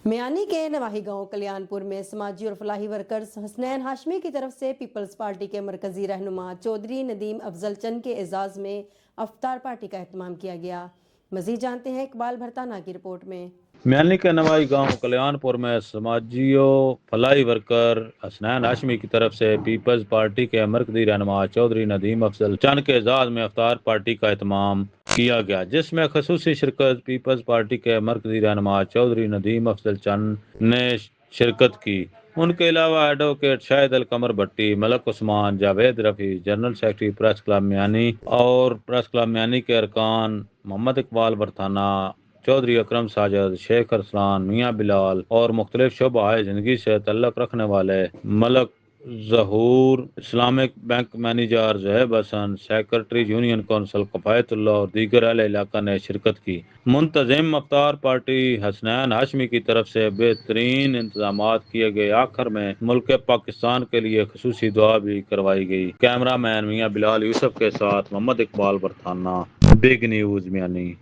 میانی کے نواحی گاؤں کلیان پور میں سماجی اور فلاحی ورکرز حسنین ہاشمی کی طرف سے پیپلز پارٹی کے مرکزی رہنما چودھری ندیم افضل چند کے اعزاز میں افطار پارٹی کا اہتمام کیا گیا۔ مزید جانتے ہیں اقبال بھرتانہ کی رپورٹ میں۔ میانی کے نواحی گاؤں کلیان پور میں سماجی و فلاحی ورکر حسنین ہاشمی کی طرف سے پیپلز پارٹی کے مرکزی رہنما چودھری ندیم افضل چند کے اعزاز میں افطار پارٹی کا اہتمام کیا گیا، جس میں خصوصی شرکت پیپلز پارٹی کے مرکزی رہنما چودھری ندیم افضل چند نے شرکت کی۔ ان کے علاوہ advocate Shahid al-Qamar Bhatti, Malik Usman, Javed Rafi, general secretary press club Miani اور پریس کلب میانی کے ارکان محمد اقبال بھرتانہ، چودھری اکرم ساجد، شیخ ارسلان، میاں بلال اور مختلف شعبہ زندگی سے تعلق رکھنے والے ملک ظہور، اسلامک بینک مینیجر زہیب حسن، سیکرٹری یونین کونسل کفایت اللہ اور دیگر اہل علاقہ نے شرکت کی۔ منتظم افطار پارٹی حسنین ہاشمی کی طرف سے بہترین انتظامات کیے گئے۔ آخر میں ملک پاکستان کے لیے خصوصی دعا بھی کروائی گئی۔ کیمرہ مین میاں بلال یوسف کے ساتھ محمد اقبال بھرتانہ، بگ نیوز میانی۔